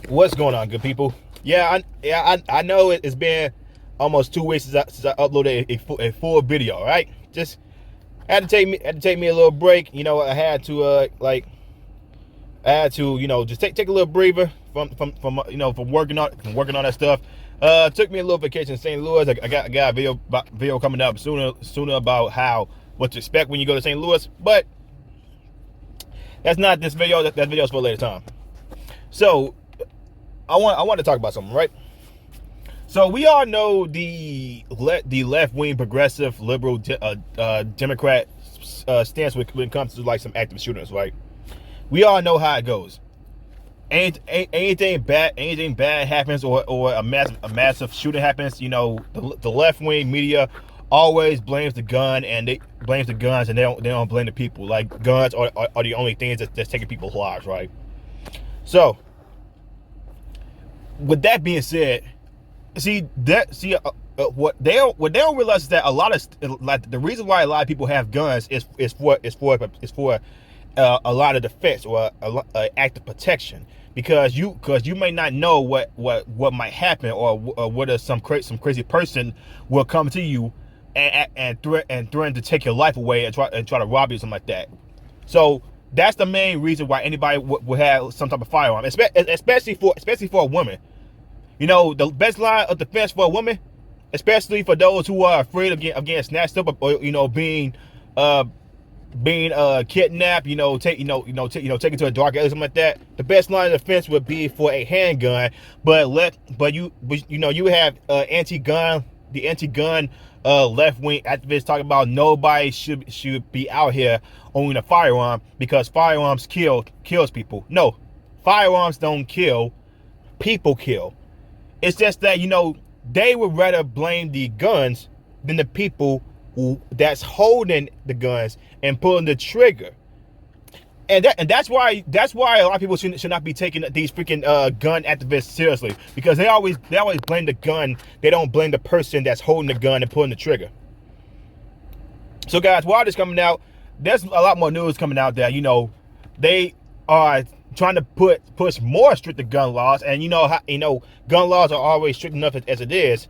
What's going on, good people? I know it's been almost 2 weeks since I uploaded a full video. Right, just had to take me a little break. I had to just take a little breather from working on that stuff. Took me a little vacation in St. Louis. I got a video coming up sooner about what to expect when you go to St. Louis, but that's not this video. That video's for a later time. So I want to talk about something, right? So we all know the left wing progressive liberal Democrat stance when it comes to like some active shooters, right? We all know how it goes. Anything bad happens or a massive shooting happens, the left wing media always blames the gun and they don't blame the people. Like guns are the only things that's taking people's lives, right? So with that being said, what they don't realize is that a lot of the reason why a lot of people have guns is for a lot of defense or a act of protection, because you may not know what might happen or whether some crazy person will come to you and threaten to take your life away and try to rob you or something like that. So that's the main reason why anybody would have some type of firearm, especially for a woman. The best line of defense for a woman, especially for those who are afraid of getting snatched up or being kidnapped, taken to a dark area, something like that. The best line of defense would be for a handgun, but you have the anti-gun left wing activists talking about nobody should be out here owning a firearm because firearms kills people. No, firearms don't kill, people kill. It's just that, they would rather blame the guns than the people that's holding the guns and pulling the trigger. And that's why a lot of people should not be taking these freaking gun activists seriously, because they always blame the gun. They don't blame the person that's holding the gun and pulling the trigger. So guys, while this coming out, there's a lot more news coming out that they are trying to push more stricter gun laws, and gun laws are always strict enough as it is.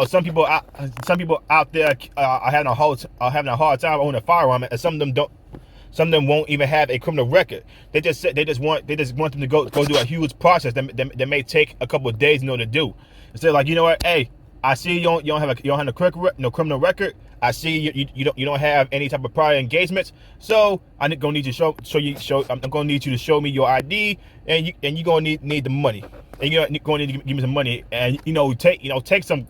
Some people out there are having a hard time owning a firearm, and some of them won't even have a criminal record. They just want them to go through a huge process that may take a couple of days in order to do. Instead, like, what, hey, I see you don't have no criminal record. I see you don't have any type of prior engagements. So I'm gonna need you to show me your ID, and you're gonna need the money, and you're gonna need to give me some money, and take some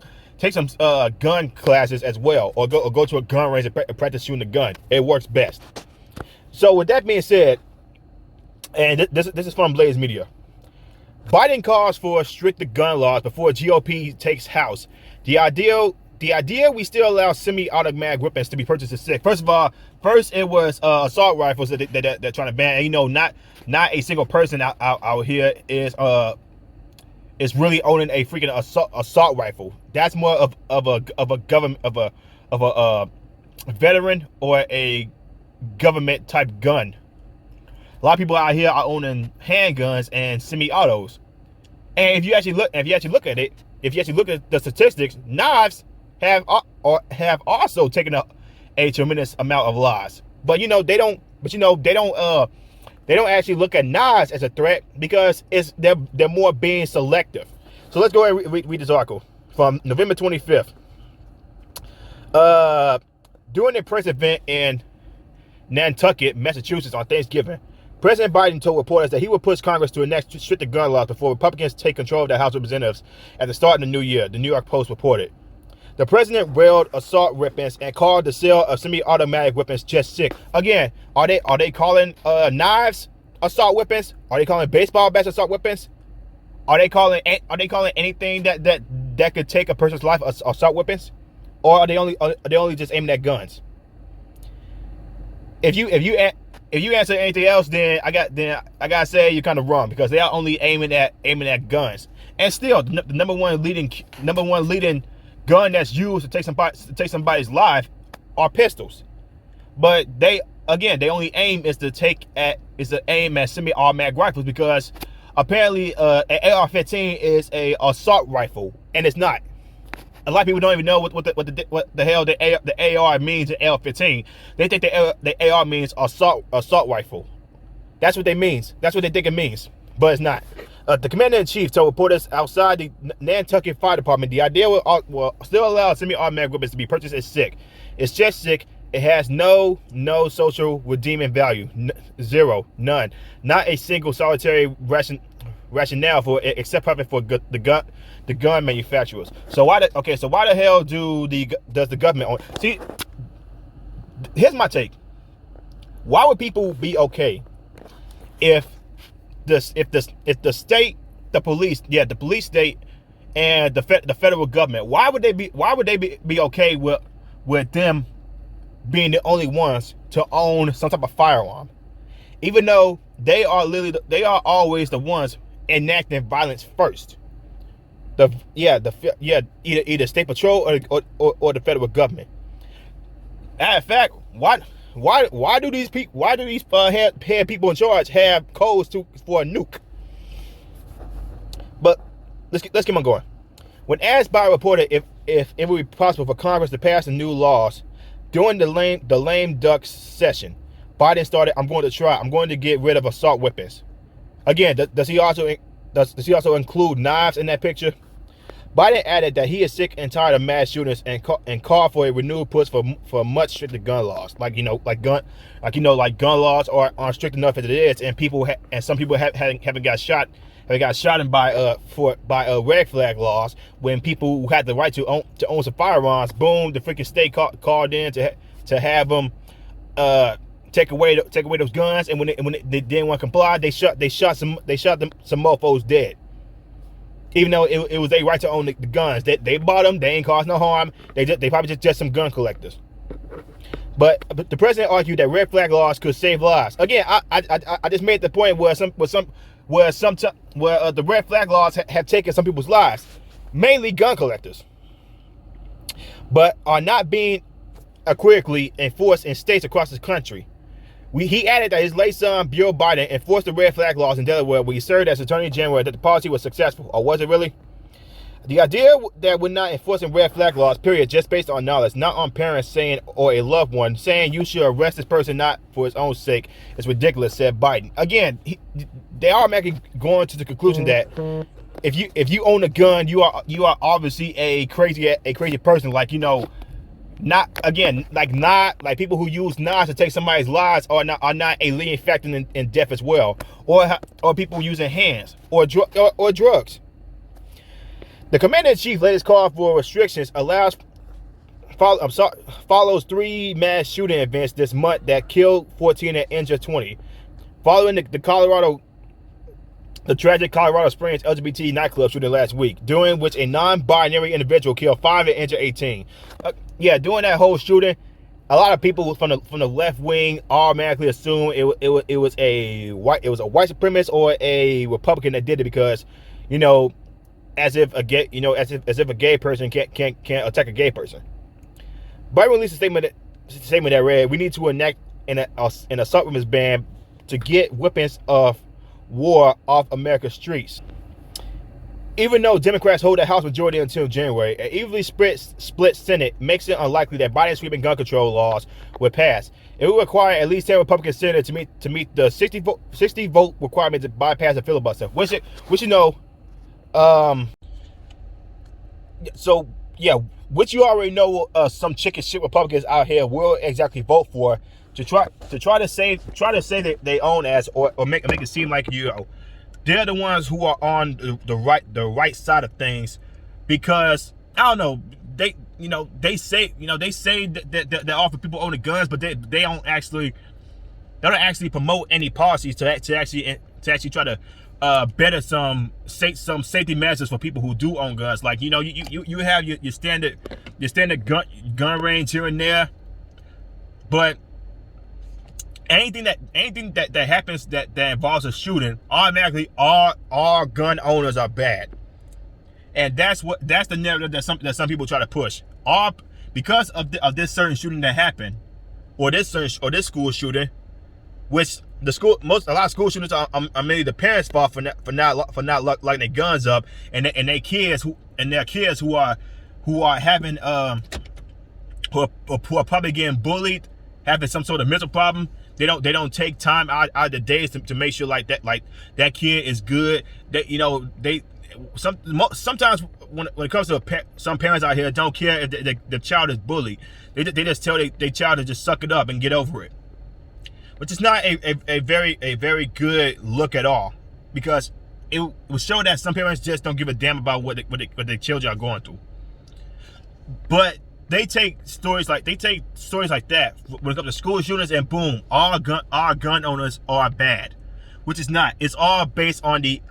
gun classes as well, or go to a gun range and practice shooting the gun. It works best. So with that being said, and this is from Blaze Media. Biden calls for stricter gun laws before GOP takes House. The idea we still allow semi-automatic weapons to be purchased is sick. First of all, it was assault rifles that they're trying to ban. And, not a single person out here is really owning a freaking assault rifle. That's more of a government of a veteran or a government type gun. A lot of people out here are owning handguns and semi-autos. And if you actually look at the statistics, knives have also taken a tremendous amount of lives. But they don't actually look at knives as a threat, because they're more being selective. So let's go ahead and read this article from November 25th. During a press event in Nantucket, Massachusetts on Thanksgiving, President Biden told reporters that he would push Congress to enact stricter gun laws before Republicans take control of the House of Representatives at the start of the new year, the New York Post reported. The president railed assault weapons and called the sale of semi-automatic weapons just sick. Again, are they calling knives assault weapons? Are they calling baseball bats assault weapons? Are they calling anything that could take a person's life assault weapons? Or are they only just aiming at guns? If you answer anything else, then I gotta say you're kind of wrong, because they are only aiming at guns. And still, the number one leading gun that's used to take somebody's life are pistols. But they only aim is to aim at semi-automatic rifles, because apparently an AR-15 is a assault rifle, and it's not. A lot of people don't even know what the hell the AR means in AR-15. They think the AR means assault rifle. That's what they means. That's what they think it means, but it's not. The commander-in-chief told reporters outside the Nantucket Fire Department the idea will still allow semi-automatic weapons to be purchased is sick. It's just sick. It has no social redeeming value. Zero. None. Not a single solitary rationale for it, except probably for the gun manufacturers. So why the hell does the government see? Here's my take. Why would people be okay if the state, the police state, and the federal government, why would they be okay with them being the only ones to own some type of firearm, even though they are always the ones enacting violence first? Either state patrol or the federal government. Matter of fact, why do these head people in charge have codes for a nuke? But let's keep on going. When asked by a reporter if it would be possible for Congress to pass the new laws during the lame duck session, Biden started, I'm going to get rid of assault weapons. Again, does he also include knives in that picture? Biden added that he is sick and tired of mass shootings and called for a renewed push for much stricter gun laws. Like gun laws aren't strict enough as it is, and some people haven't got shot. They got shot by red flag laws when people who had the right to own some firearms, boom, the freaking state called in to have them take away those guns, and when they didn't want to comply, they shot some mofos dead. Even though it was their right to own the guns, they bought them, they ain't caused no harm. They probably just some gun collectors. But the president argued that red flag laws could save lives. Again, I just made the point where the red flag laws have taken some people's lives, mainly gun collectors, but are not being quickly enforced in states across the country. He added that his late son, Joe Biden, enforced the red flag laws in Delaware when he served as Attorney General, that the policy was successful, or was it really? The idea that we're not enforcing red flag laws, period, just based on knowledge, not on parents saying or a loved one saying you should arrest this person not for his own sake, is ridiculous, said Biden. Again, they are going to the conclusion that if you own a gun, you are obviously a crazy person, like not people who use knives to take somebody's lives are not a leading factor in death as well, or people using hands or drugs. The commander-in-chief latest call for restrictions follows 3 mass shooting events this month that killed 14 and injured 20, following the tragic Colorado Springs LGBT nightclub shooting last week, during which a non-binary individual killed 5 and injured 18. During that whole shooting, a lot of people from the left wing automatically assume it was a white supremacist or a Republican that did it because, as if a gay person can't attack a gay person. Biden released a statement that read, "We need to enact an assault weapons ban to get weapons of war off America's streets." Even though Democrats hold the House majority until January, an evenly split Senate makes it unlikely that Biden's sweeping gun control laws would pass. It would require at least 10 Republican senators to meet the 60 vote requirement to bypass the filibuster. Which you already know, some chicken shit Republicans out here will exactly vote for to try to say that they own as or make it seem like they're the ones who are on the right side of things, because I don't know, they say that they offer people owning guns, but they don't actually promote any policies to actually try to better some safety measures for people who do own guns. Like you have your standard gun range here and there, but anything that happens that involves a shooting, automatically all gun owners are bad. And that's the narrative that some people try to push. Because of this certain shooting that happened, or this school shooting, which a lot of school shooters are mainly the parents' fault for not lighting their guns up, and their kids who are having who are probably getting bullied, having some sort of mental problem. They don't take time out of the days to make sure like that kid is good. That sometimes when it comes to some parents out here don't care if the child is bullied. They just tell their child to just suck it up and get over it, which is not a very good look at all, because it will show that some parents just don't give a damn about what their children are going through. But they take stories like that when it comes to school shootings, and boom, all gun owners are bad, which is not. It's all based on the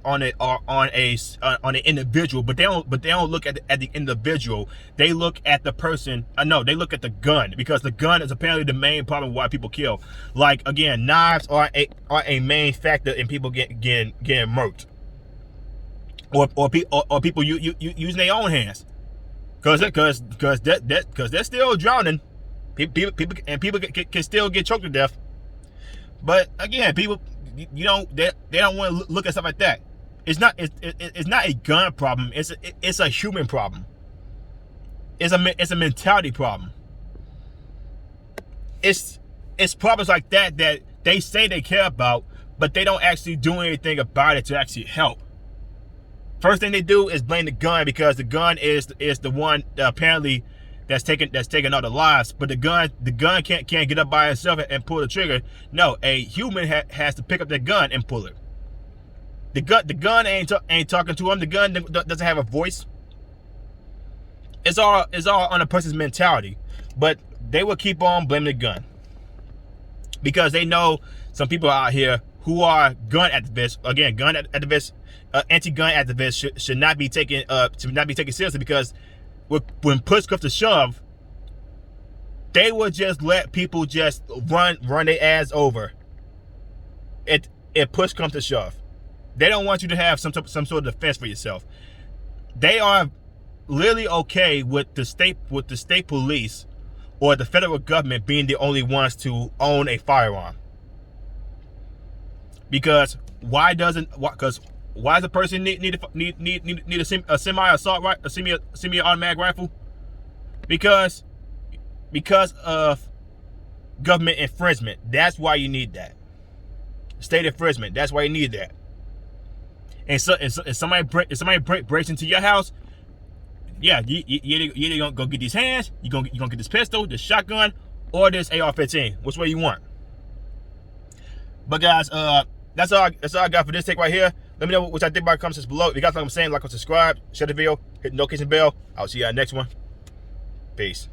individual, but they don't look at the individual. They look at the person. No, they look at the gun, because the gun is apparently the main problem why people kill. Like, again, knives are a main factor in people getting murked, or people using their own hands. Cause they're still drowning. People can still get choked to death. But again, people, they don't want to look at stuff like that. It's not a gun problem. It's a human problem. It's a mentality problem. It's problems like that they say they care about, but they don't actually do anything about it to actually help. First thing they do is blame the gun, because the gun is the one apparently that's taking all the lives. But the gun can't get up by itself and pull the trigger. No, a human has to pick up the gun and pull it. The gun ain't talking to him. The gun doesn't have a voice. It's all on a person's mentality. But they will keep on blaming the gun, because they know some people out here who are gun activists. Again, gun activists. Anti-gun activists should not be taken seriously, because when push comes to shove, they will just let people just run their ass over. If push comes to shove, they don't want you to have some sort of defense for yourself. They are literally okay with the state police or the federal government being the only ones to own a firearm. Because why does a person need a semi-assault rifle, a semi-automatic rifle? Because of government infringement. That's why you need that. State infringement. That's why you need that. And so if somebody breaks into your house, yeah, you either gonna go get these hands, you're gonna get this pistol, this shotgun, or this AR-15. Which way you want? But guys, that's all I got for this take right here. Let me know what y'all think about it in the comments below. If you guys like what I'm saying, like and subscribe, share the video, hit the notification bell. I'll see you on the next one. Peace.